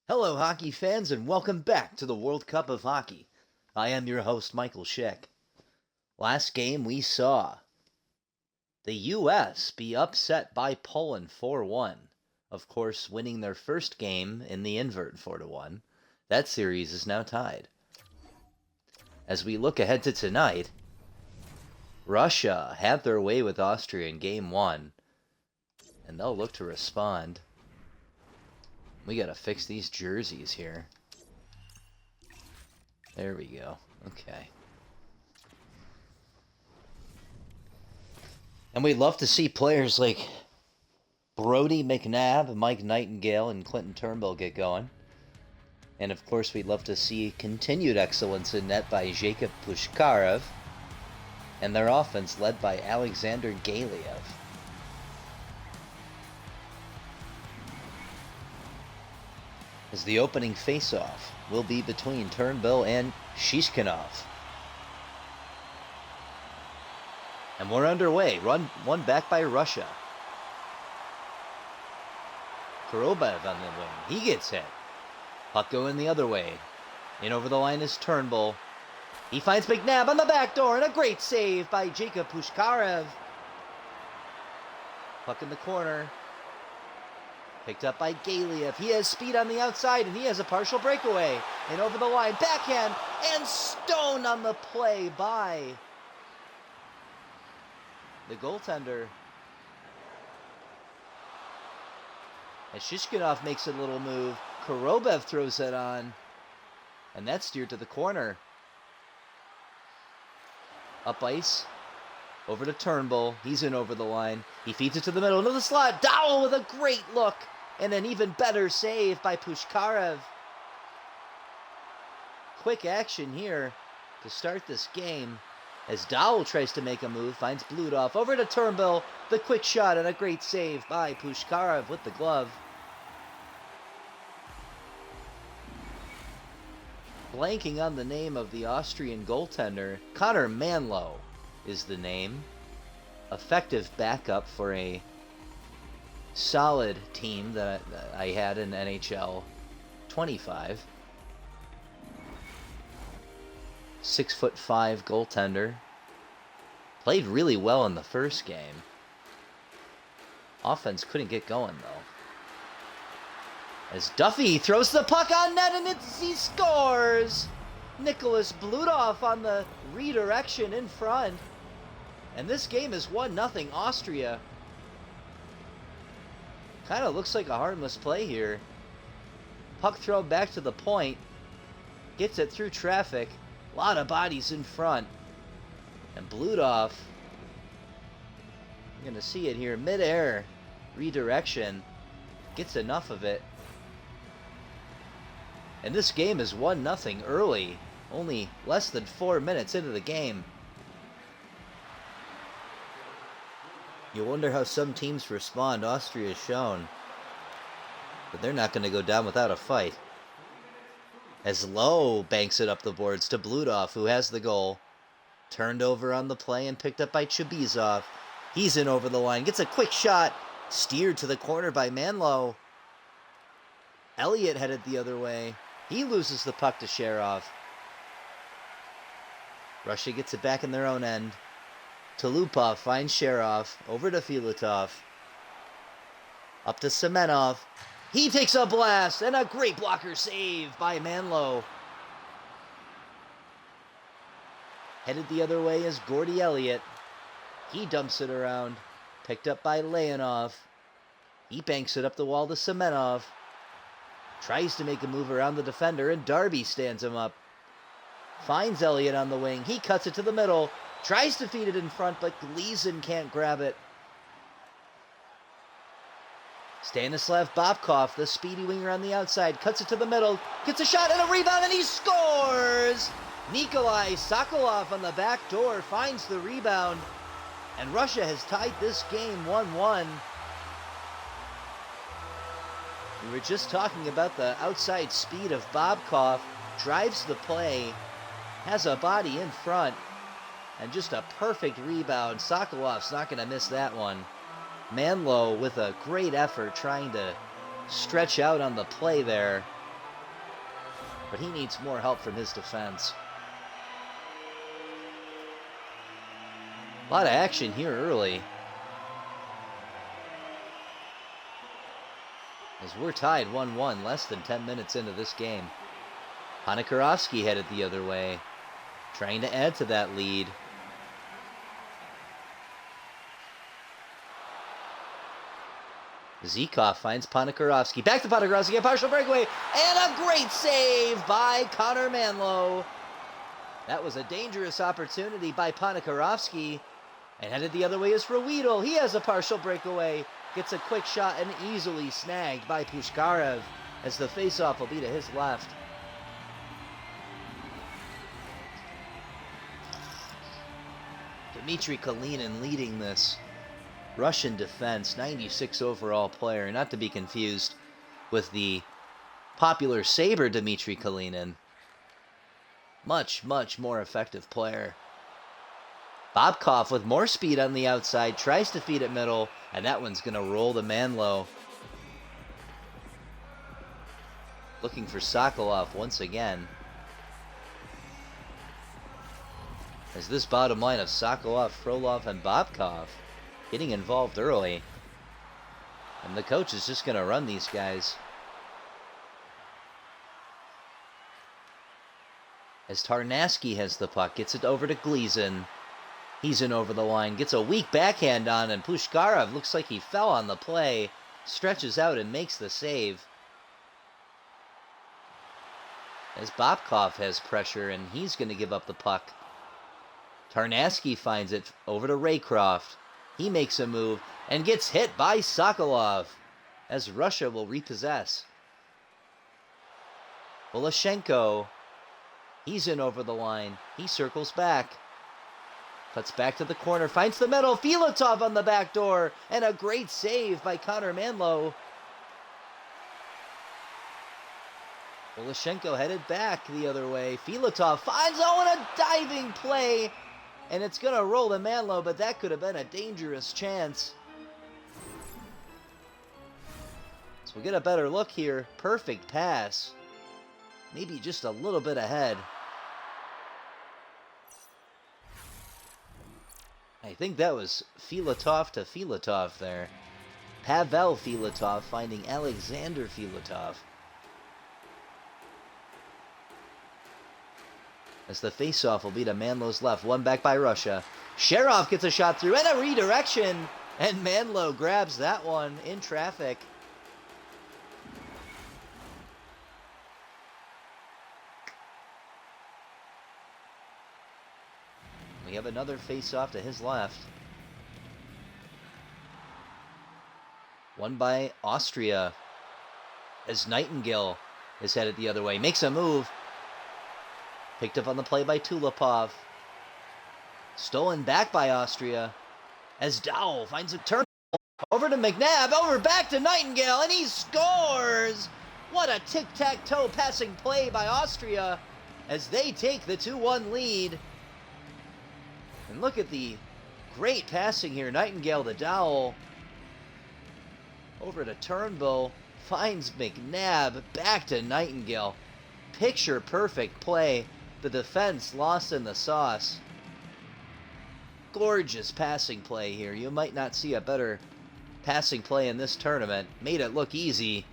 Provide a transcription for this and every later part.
Hello, hockey fans, and welcome back to the World Cup of Hockey. I am your host, Michael Schick. Last game we saw the U.S. be upset by Poland 4-1. Of course, winning their first game in the invert 4-1. That series is now tied. As we look ahead to tonight, Russia had their way with Austria in Game 1, and they'll look to respond. We gotta fix these jerseys here. There we go. Okay. And we'd love to see players like Brody, McNabb, Mike Nightingale, and Clinton Turnbull get going. And of course, we'd love to see continued excellence in net by Jakub Pushkarev, and their offense led by Alexander Galiev. As the opening faceoff will be between Turnbull and Shishkinov. And we're underway. One back by Russia. Korobev on the wing. He gets hit. Puck going the other way. In over the line is Turnbull. He finds McNabb on the back door, and a great save by Jakub Pushkarev. Puck in the corner. Picked up by Galiev. He has speed on the outside, and he has a partial breakaway. And over the line, backhand, and stoned on the play by the goaltender. As Shishkinov makes a little move, Korobev throws it on, and that's steered to the corner. Up ice, over to Turnbull. He's in over the line. He feeds it to the middle, into the slot. Dowell with a great look. And an even better save by Pushkarev. Quick action here to start this game. As Dowell tries to make a move, finds Bloodoff. Over to Turnbull. The quick shot and a great save by Pushkarev with the glove. Blanking on the name of the Austrian goaltender. Connor Manlow is the name. Effective backup for a solid team that I had in NHL 25. 6'5" goaltender. Played really well in the first game. Offense couldn't get going though. As Duffy throws the puck on net and he scores! Nicholas Bloodoff on the redirection in front. And this game is 1-0 Austria. Kind of looks like a harmless play here. Puck throw back to the point. Gets it through traffic. A lot of bodies in front. And Bloodoff, you're going to see it here, mid-air redirection. Gets enough of it. And this game is 1-0 early. Only less than 4 minutes into the game. You wonder how some teams respond. Austria has shown. But they're not going to go down without a fight. As Lowe banks it up the boards to Bloodoff, who has the goal. Turned over on the play and picked up by Chibizov. He's in over the line. Gets a quick shot. Steered to the corner by Manlow. Elliott headed the other way. He loses the puck to Sherov. Russia gets it back in their own end. Tulupov finds Sherov. Over to Filatov. Up to Semenov. He takes a blast, and a great blocker save by Manlow. Headed the other way is Gordy Elliott. He dumps it around. Picked up by Leonov. He banks it up the wall to Semenov. Tries to make a move around the defender, and Darby stands him up. Finds Elliott on the wing. He cuts it to the middle. Tries to feed it in front, but Gleason can't grab it. Stanislav Bobkov, the speedy winger on the outside, cuts it to the middle, gets a shot and a rebound, and he scores! Nikolai Sokolov on the back door finds the rebound, and Russia has tied this game 1-1. We were just talking about the outside speed of Bobkov, drives the play, has a body in front, and just a perfect rebound. Sokolov's not going to miss that one. Manlow with a great effort trying to stretch out on the play there. but he needs more help from his defense. A lot of action here early, as we're tied 1-1 less than 10 minutes into this game. Ponikarovsky headed the other way, trying to add to that lead. Zykov finds Ponikarovsky. Back to Ponikarovsky, a partial breakaway, and a great save by Connor Manlow. That was a dangerous opportunity by Ponikarovsky. And headed the other way is Ruedel. He has a partial breakaway. Gets a quick shot and easily snagged by Pushkarev as the faceoff will be to his left. Dmitry Kalinin leading this Russian defense, 96 overall player, not to be confused with the popular Sabre Dmitry Kalinin. Much, much more effective player. Bobkov with more speed on the outside, tries to feed it middle, and that one's going to roll to Manlow. Looking for Sokolov once again. As this bottom line of Sokolov, Frolov, and Bobkov getting involved early. And the coach is just going to run these guys. As Tarnasky has the puck, gets it over to Gleason. He's in over the line, gets a weak backhand on, and Pushkarev looks like he fell on the play, stretches out and makes the save. As Bobkov has pressure, and he's going to give up the puck. Tarnasky finds it over to Raycroft. He makes a move and gets hit by Sokolov as Russia will repossess. Voloshenko, he's in over the line. He circles back. Cuts back to the corner, finds the middle. Filatov on the back door, and a great save by Connor Manlow. Voloshenko headed back the other way. Filatov finds and a diving play. And it's going to roll to Manlow, but that could have been a dangerous chance. So we get a better look here. Perfect pass. Maybe just a little bit ahead. I think that was Filatov to Filatov there. Pavel Filatov finding Alexander Filatov. As the faceoff will be to Manlow's left. One back by Russia. Sherov gets a shot through and a redirection. And Manlow grabs that one in traffic. We have another faceoff to his left. One by Austria. As Nightingale is headed the other way. Makes a move. Picked up on the play by Tulipov. Stolen back by Austria. As Dowell finds a turn. Over to McNabb. Over back to Nightingale. And he scores! What a tic-tac-toe passing play by Austria. As they take the 2-1 lead. And look at the great passing here. Nightingale to Dowell. Over to Turnbull. Finds McNabb. Back to Nightingale. Picture perfect play. The defense lost in the sauce. Gorgeous passing play here. You might not see a better passing play in this tournament. Made it look easy.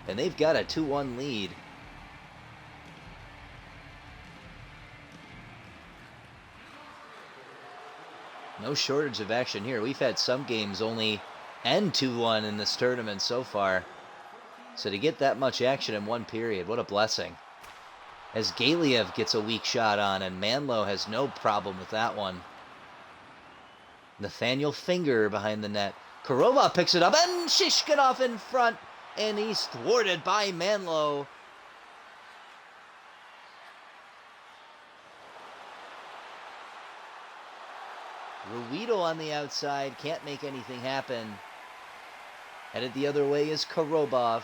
And they've got a 2-1 lead. No shortage of action here. We've had some games only end 2-1 in this tournament so far. So to get that much action in one period, what a blessing. As Galiev gets a weak shot on, and Manlow has no problem with that one. Nathaniel Finger behind the net. Korova picks it up, and Shishkinov in front, and he's thwarted by Manlow. Ruedel on the outside, can't make anything happen. Headed the other way is Korobov.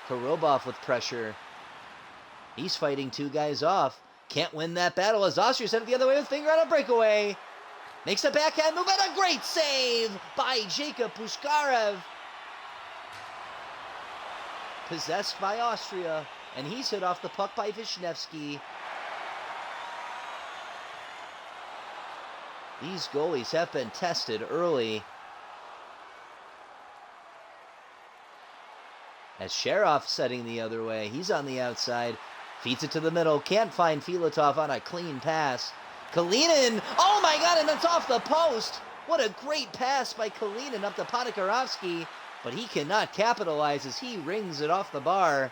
Korobov with pressure. He's fighting two guys off. Can't win that battle as Austria sent it the other way with Finger on a breakaway. Makes a backhand move and a great save by Jacob Pushkarev. Possessed by Austria, and he's hit off the puck by Wisniewski. These goalies have been tested early. As Sharov setting the other way, he's on the outside, feeds it to the middle, can't find Filatov on a clean pass. Kalinin, oh my god, and that's off the post! What a great pass by Kalinin up to Ponikarovsky, but he cannot capitalize as he rings it off the bar.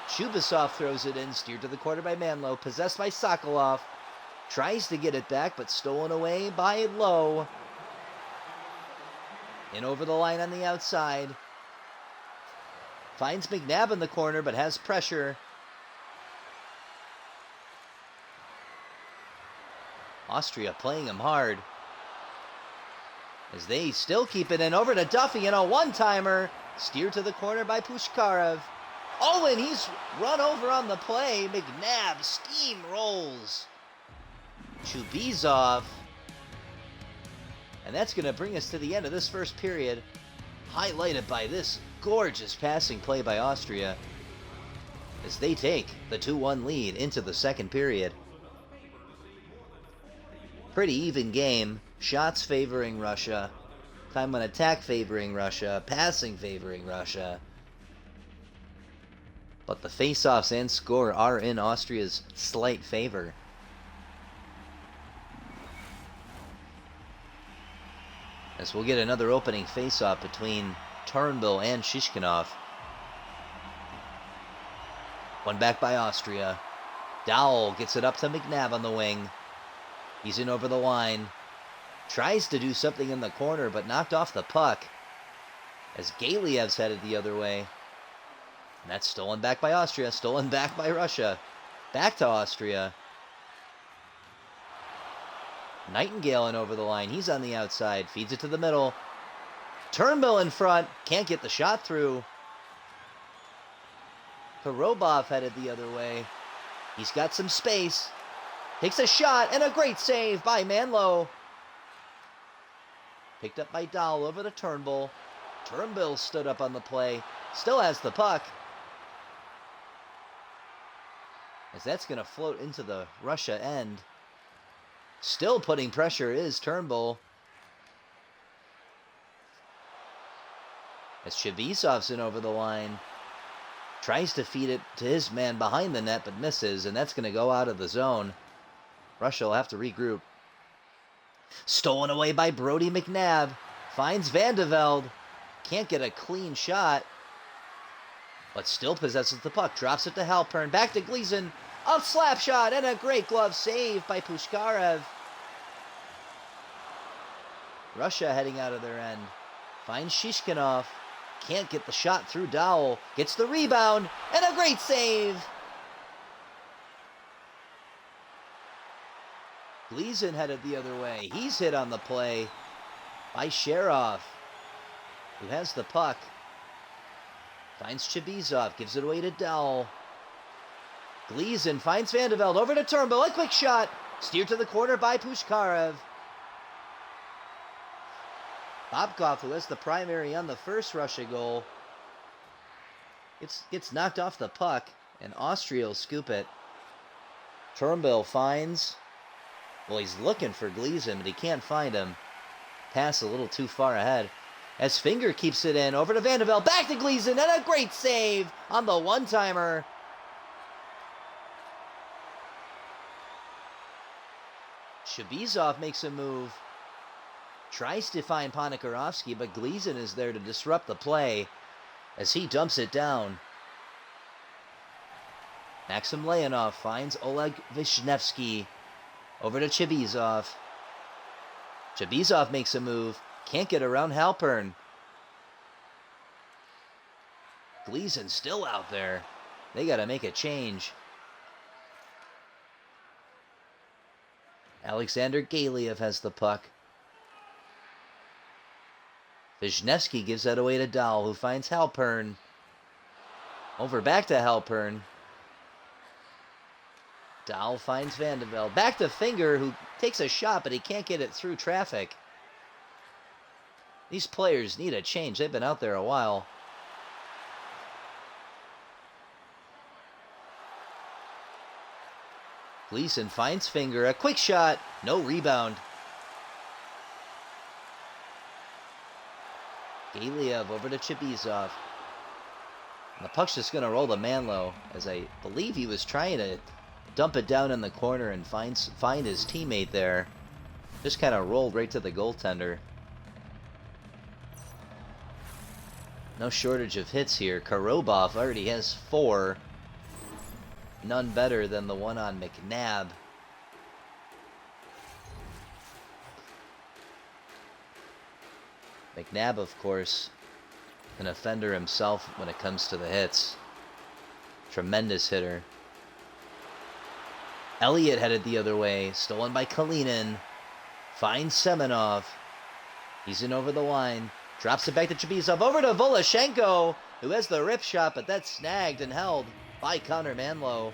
Shubasov throws it in, steered to the corner by Manlow, possessed by Sokolov. Tries to get it back, but stolen away by Lowe. In over the line on the outside. Finds McNabb in the corner, but has pressure. Austria playing him hard. As they still keep it in, over to Duffy, and a one-timer. Steered to the corner by Pushkarev. Oh, and he's run over on the play. McNabb steamrolls Chubizov. And that's going to bring us to the end of this first period, highlighted by this gorgeous passing play by Austria as they take the 2-1 lead into the second period. Pretty even game. Shots favoring Russia. Time on attack favoring Russia. Passing favoring Russia. But the faceoffs and score are in Austria's slight favor. As we'll get another opening faceoff between Turnbull and Shishkinov. One back by Austria. Dowell gets it up to McNabb on the wing. He's in over the line. Tries to do something in the corner, but knocked off the puck. As Galiev's headed the other way. And that's stolen back by Austria. Stolen back by Russia. Back to Austria. Nightingale in over the line. He's on the outside. Feeds it to the middle. Turnbull in front. Can't get the shot through. Karobov headed the other way. He's got some space. Takes a shot, and a great save by Manlow. Picked up by Dahl over to Turnbull. Turnbull stood up on the play. Still has the puck. As that's going to float into the Russia end. Still putting pressure is Turnbull. As Chibisov's in over the line. Tries to feed it to his man behind the net, but misses, and that's going to go out of the zone. Russia will have to regroup. Stolen away by Brody McNabb. Finds Van de Velde. Can't get a clean shot. But still possesses the puck. Drops it to Halpern. Back to Gleason. A slap shot and a great glove save by Pushkarev. Russia heading out of their end. Finds Shishkinov. Can't get the shot through Dowell. Gets the rebound and a great save. Gleason headed the other way. He's hit on the play by Sharov, who has the puck. Finds Chibisov, gives it away to Dowell. Gleason finds Van de Velde, over to Turnbull, a quick shot, steered to the corner by Pushkarev. Bobkov, who has the primary on the first Russia goal, gets knocked off the puck, and Austria will scoop it. Turnbull finds... Well, he's looking for Gleason, but he can't find him. Pass a little too far ahead. As Finger keeps it in, over to Van de Velde, back to Gleason, and a great save on the one-timer. Chibisov makes a move. Tries to find Ponikarovsky, but Gleason is there to disrupt the play as he dumps it down. Maxim Leonov finds Oleg Wisniewski. Over to Chibisov. Chibisov makes a move. Can't get around Halpern. Gleason still out there. They got to make a change. Alexander Galiev has the puck. Wisniewski gives that away to Dahl, who finds Halpern. Over back to Halpern. Dahl finds Van de Velde. Back to Finger, who takes a shot, but he can't get it through traffic. These players need a change. They've been out there a while. Gleason finds finger, a quick shot, no rebound. Galiev over to Chibizov. And the puck's just going to roll to Manlow, as I believe he was trying to dump it down in the corner and find his teammate there. Just kind of rolled right to the goaltender. No shortage of hits here. Karobov already has 4. None better than the one on McNabb. McNabb, of course, an offender himself when it comes to the hits. Tremendous hitter. Elliott headed the other way. Stolen by Kalinin. Finds Semenov. He's in over the line. Drops it back to Chibizov. Over to Voloshenko, who has the rip shot, but that's snagged and held by Connor Manlow.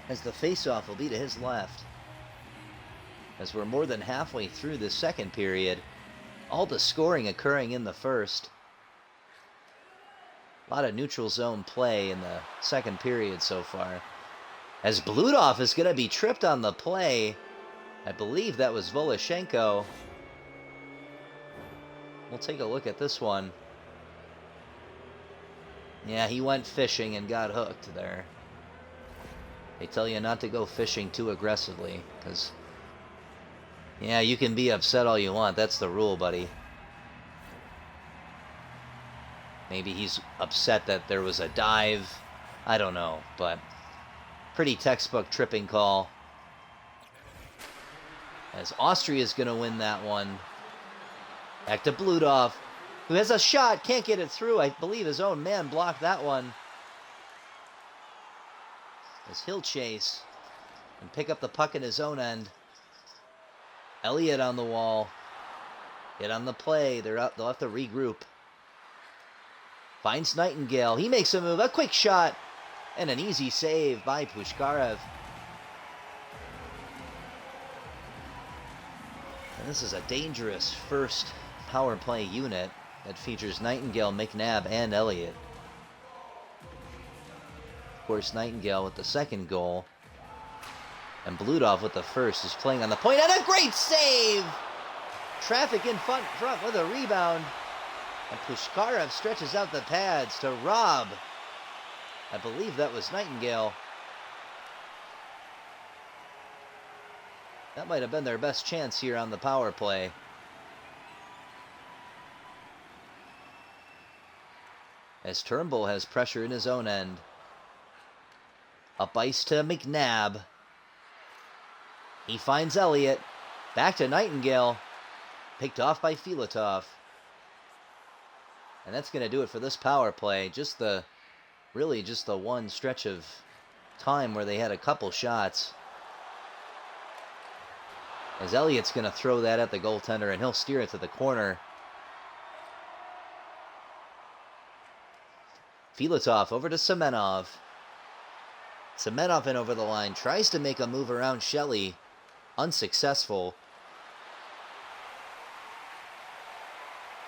As the faceoff will be to his left. As we're more than halfway through the second period. All the scoring occurring in the first. A lot of neutral zone play in the second period so far. As Bloodoff is going to be tripped on the play. I believe that was Voloshenko. We'll take a look at this one. Yeah, he went fishing and got hooked there. They tell you not to go fishing too aggressively, because, yeah, you can be upset all you want. That's the rule, buddy. Maybe he's upset that there was a dive. I don't know, but pretty textbook tripping call. As Austria is going to win that one. Back to Bloodoff, who has a shot, can't get it through. I believe his own man blocked that one. As he'll chase and pick up the puck in his own end. Elliott on the wall. Get on the play. They'll have to regroup. Finds Nightingale. He makes a move. A quick shot. And an easy save by Pushkarev. And this is a dangerous first power play unit that features Nightingale, McNabb, and Elliott. Of course, Nightingale with the second goal. And Bloodoff with the first is playing on the point. And a great save! Traffic in front with a rebound. And Pushkarev stretches out the pads to Rob. I believe that was Nightingale. That might have been their best chance here on the power play. As Turnbull has pressure in his own end. Up ice to McNabb. He finds Elliott. Back to Nightingale. Picked off by Filatov. And that's going to do it for this power play. Really just the one stretch of time where they had a couple shots. As Elliott's going to throw that at the goaltender, and he'll steer it to the corner. Filatov over to Semenov. Semenov in over the line. Tries to make a move around Shelley. Unsuccessful.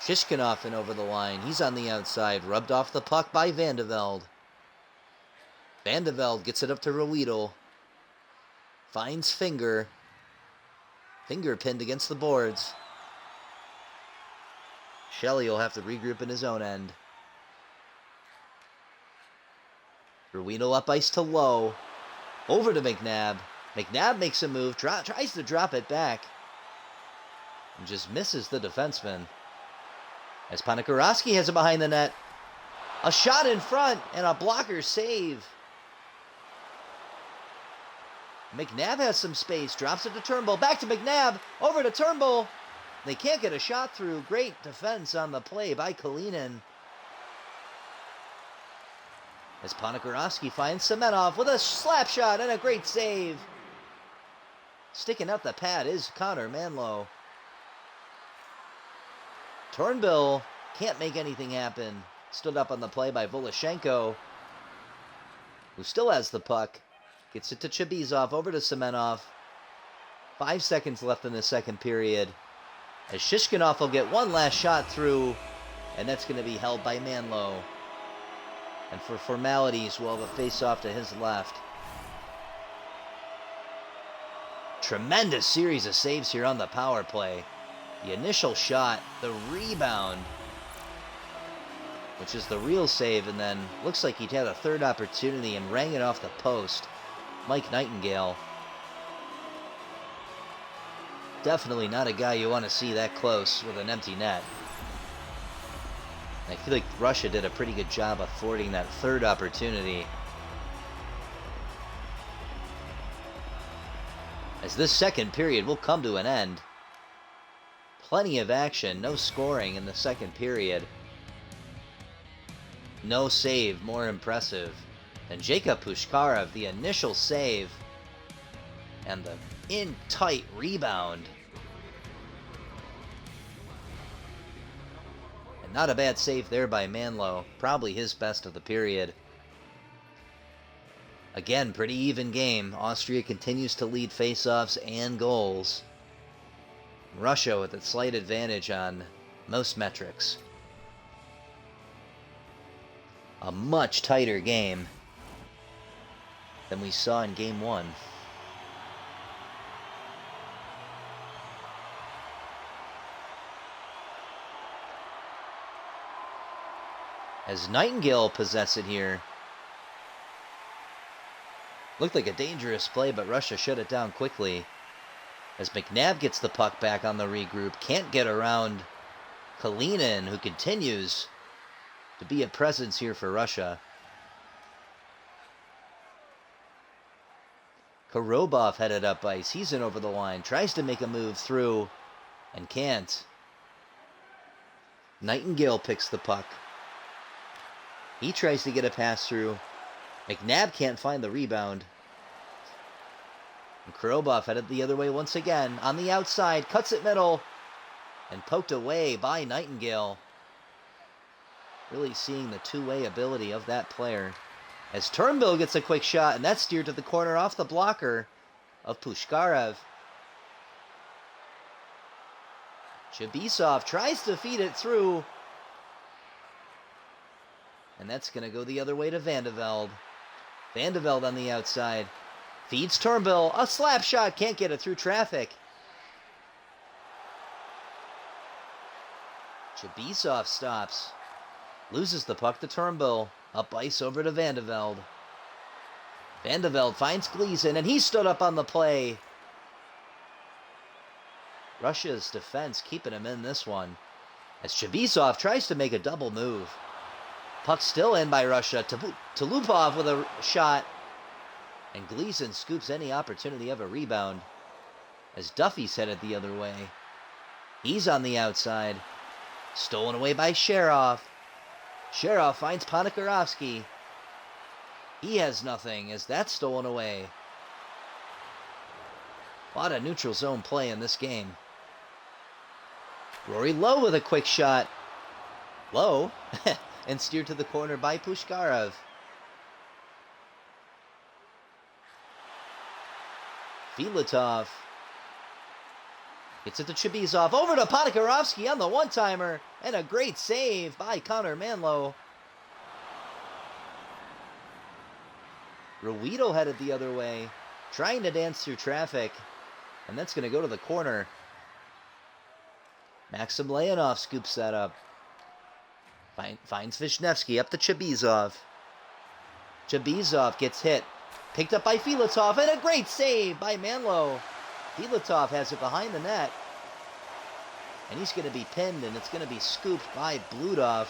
Shishkinov in over the line. He's on the outside. Rubbed off the puck by Vandeveld. Vandeveld gets it up to Ruedel. Finds Finger. Finger pinned against the boards. Shelley will have to regroup in his own end. Ruedel up ice to Lowe. Over to McNabb. McNabb makes a move. Tries to drop it back. And just misses the defenseman. As Ponikarovsky has it behind the net. A shot in front and a blocker save. McNabb has some space. Drops it to Turnbull. Back to McNabb. Over to Turnbull. They can't get a shot through. Great defense on the play by Kalinin. As Ponikarovsky finds Semenov with a slap shot and a great save. Sticking up the pad is Connor Manlow. Turnbull can't make anything happen. Stood up on the play by Voloshenko, who still has the puck. Gets it to Chibizov, over to Semenov. 5 seconds left in the second period. As Shishkinov will get one last shot through, and that's going to be held by Manlow. And for formalities, we'll have a face-off to his left. Tremendous series of saves here on the power play. The initial shot, the rebound, which is the real save, and then looks like he'd had a third opportunity and rang it off the post. Mike Nightingale. Definitely not a guy you want to see that close with an empty net. I feel like Russia did a pretty good job of thwarting that third opportunity. As this second period will come to an end. Plenty of action, no scoring in the second period. No save more impressive than Jacob Pushkarev, the initial save, and the in-tight rebound. And not a bad save there by Manlow, probably his best of the period. Again, pretty even game. Austria continues to lead faceoffs and goals. Russia with a slight advantage on most metrics. A much tighter game than we saw in Game 1. As Nightingale possess it here. Looked like a dangerous play, but Russia shut it down quickly. As McNabb gets the puck back on the regroup, can't get around Kalinin, who continues to be a presence here for Russia. Korobov headed up ice. He's in over the line. Tries to make a move through and can't. Nightingale picks the puck. He tries to get a pass through. McNabb can't find the rebound. And Korobov headed the other way once again. On the outside, cuts it middle. And poked away by Nightingale. Really seeing the two-way ability of that player. As Turnbull gets a quick shot, and that's steered to the corner off the blocker of Pushkarev. Chibisov tries to feed it through. And that's going to go the other way to Vandeveld. Vandeveld on the outside. Feeds Turnbull. A slap shot. Can't get it through traffic. Chibisov stops. Loses the puck to Turnbull. Up ice over to Vandeveld. Vandeveld finds Gleason, and he stood up on the play. Russia's defense keeping him in this one. As Chibisov tries to make a double move. Puck still in by Russia. Tulupov with a shot. And Gleason scoops any opportunity of a rebound. As Duffy's headed the other way. He's on the outside. Stolen away by Sherov. Sherov finds Ponikarovsky. He has nothing as that's stolen away. A lot of neutral zone play in this game. Rory Lowe with a quick shot. Lowe. And steered to the corner by Pushkarev. Filatov. Gets it to Chibisov. Over to Ponikarovsky on the one-timer. And a great save by Connor Manlow. Ruido headed the other way. Trying to dance through traffic. And that's going to go to the corner. Maxim Leonov scoops that up. Finds Vishnevsky up to Chibisov. Chibisov gets hit. Picked up by Filatov, and a great save by Manlow. Filatov has it behind the net. And he's going to be pinned, and it's going to be scooped by Bloodoff.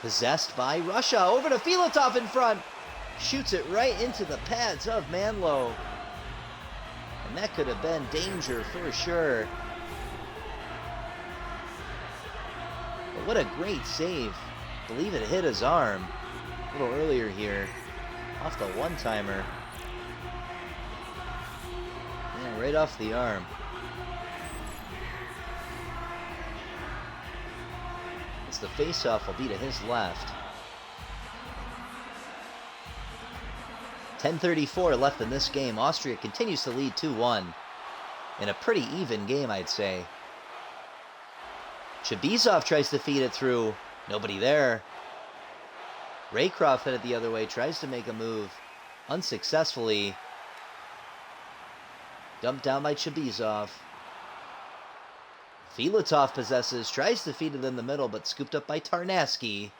Possessed by Russia. Over to Filatov in front. Shoots it right into the pads of Manlow. And that could have been danger for sure. But what a great save. I believe it hit his arm a little earlier here. Off the one-timer. Yeah, right off the arm. As the face-off will be to his left. 10:34 left in this game. Austria continues to lead 2-1. In a pretty even game, I'd say. Chibisov tries to feed it through. Nobody there. Raycroft headed the other way, tries to make a move. Unsuccessfully. Dumped down by Chebizov. Filatov possesses, tries to feed it in the middle, but scooped up by Tarnasky.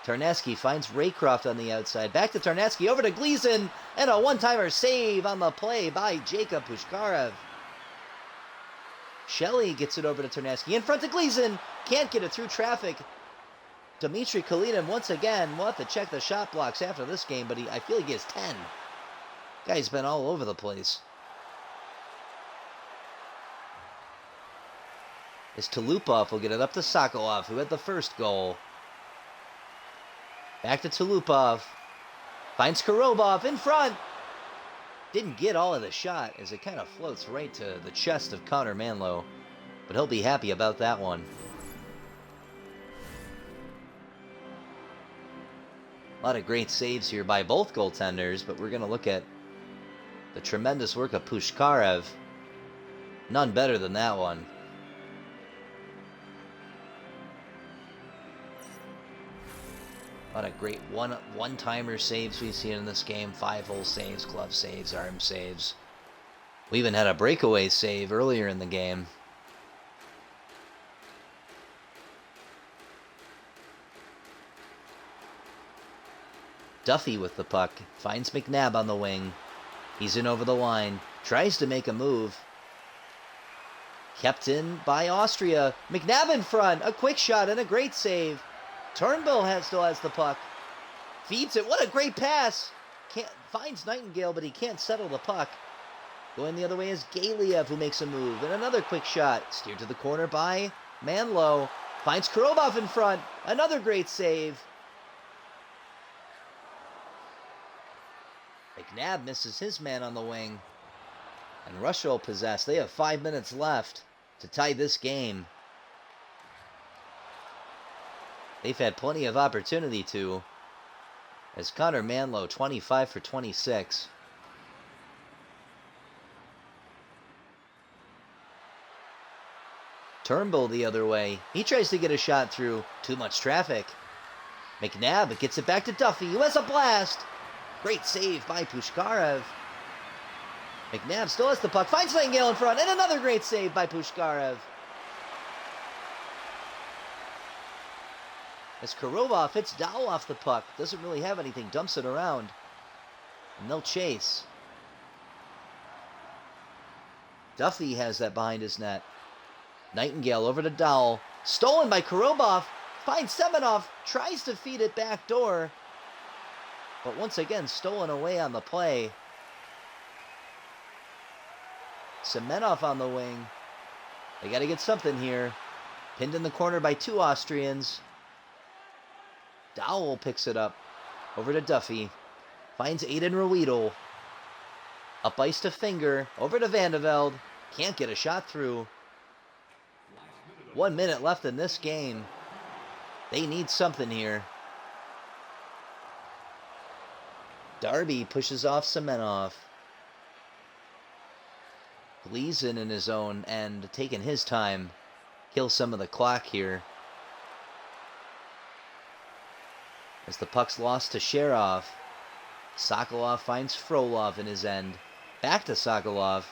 Tarnasky finds Raycroft on the outside. Back to Tarnasky, over to Gleason, and a one-timer save on the play by Jacob Pushkarev. Shelley gets it over to Tarnasky, in front to Gleason, can't get it through traffic. Dmitry Kalinin once again, we'll have to check the shot blocks after this game, but I feel like he has 10. Guy's been all over the place. As Tulupov will get it up to Sokolov, who had the first goal. Back to Tulupov. Finds Korobov in front. Didn't get all of the shot as it kind of floats right to the chest of Connor Manlow. But he'll be happy about that one. A lot of great saves here by both goaltenders, but we're going to look at the tremendous work of Pushkarev. None better than that one. A lot of great one-timer saves we've seen in this game. 5-hole saves, glove saves, arm saves. We even had a breakaway save earlier in the game. Duffy with the puck. Finds McNabb on the wing. He's in over the line. Tries to make a move. Kept in by Austria. McNabb in front. A quick shot and a great save. Turnbull still has the puck. Feeds it. What a great pass. Finds Nightingale, but he can't settle the puck. Going the other way is Galiev, who makes a move. And another quick shot. Steered to the corner by Manlow. Finds Korobov in front. Another great save. McNabb misses his man on the wing. And Russia will possess. They have 5 minutes left to tie this game. They've had plenty of opportunity to. As Connor Manlow, 25 for 26. Turnbull the other way. He tries to get a shot through. Too much traffic. McNabb gets it back to Duffy, who has a blast. Great save by Pushkarev. McNabb still has the puck. Finds Nightingale in front. And another great save by Pushkarev. As Korobov hits Dow off the puck. Doesn't really have anything. Dumps it around. And they'll chase. Duffy has that behind his net. Nightingale over to Dowell. Stolen by Korobov. Finds Semenov. Tries to feed it backdoor. But once again, stolen away on the play. Semenov on the wing. They got to get something here. Pinned in the corner by two Austrians. Dowell picks it up. Over to Duffy. Finds Aiden Ruedel. Up ice to Finger. Over to Vandeveld. Can't get a shot through. 1 minute left in this game. They need something here. Darby pushes off Semenov. Gleason in his own end, taking his time. Kill some of the clock here. As the puck's lost to Sherov. Sokolov finds Frolov in his end. Back to Sokolov.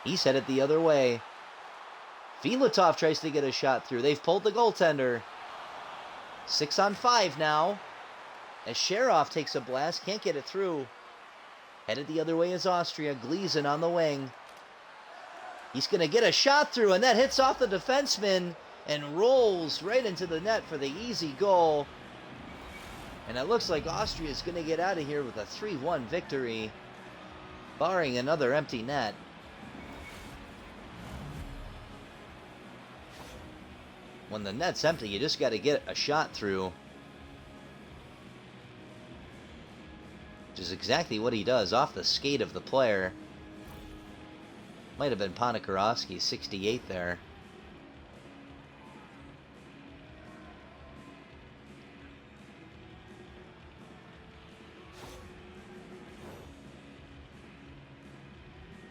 He's headed the other way. Filatov tries to get a shot through. They've pulled the goaltender. 6 on 5 now. As Sherov takes a blast, can't get it through. Headed the other way is Austria. Gleason on the wing. He's going to get a shot through, and that hits off the defenseman and rolls right into the net for the easy goal. And it looks like Austria is going to get out of here with a 3-1 victory, barring another empty net. When the net's empty, you just got to get a shot through. Which is exactly what he does off the skate of the player. Might have been Ponikarovsky, 68 there.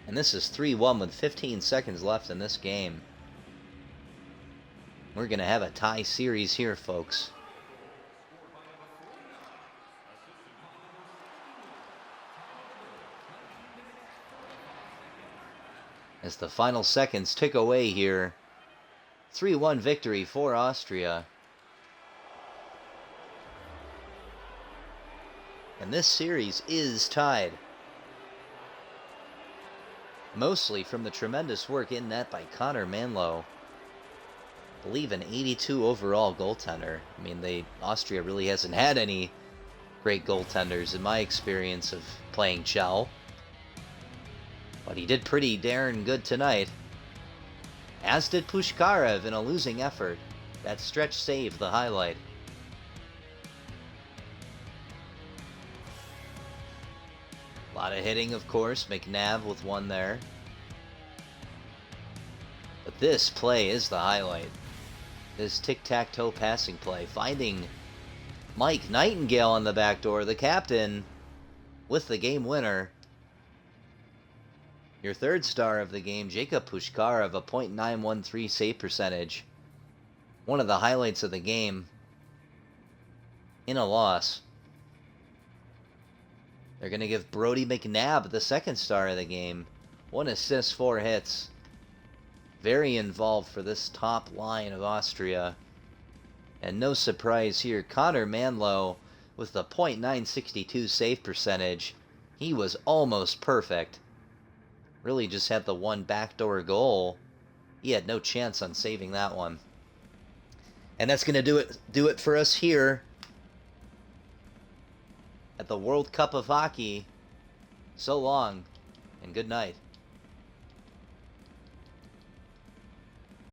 And this is 3-1 with 15 seconds left in this game. We're going to have a tie series here, folks. as the final seconds tick away here. 3-1 victory for Austria. And this series is tied. Mostly from the tremendous work in net by Connor Manlow. I believe an 82 overall goaltender. I mean, Austria really hasn't had any great goaltenders in my experience of playing Chel. But he did pretty darn good tonight. As did Pushkarev in a losing effort. That stretch save, the highlight. A lot of hitting, of course. McNabb with one there. But this play is the highlight. This tic-tac-toe passing play. Finding Mike Nightingale on the back door, the captain, with the game winner. Your third star of the game, Jacob Pushkarev, a .913 save percentage. One of the highlights of the game in a loss. They're going to give Brody McNabb the second star of the game. 1 assist, 4 hits. Very involved for this top line of Austria. And no surprise here, Connor Manlow with the .962 save percentage. He was almost perfect. Really just had the one backdoor goal. He had no chance on saving that one. And that's going to do it for us here at the World Cup of Hockey. So long, and good night.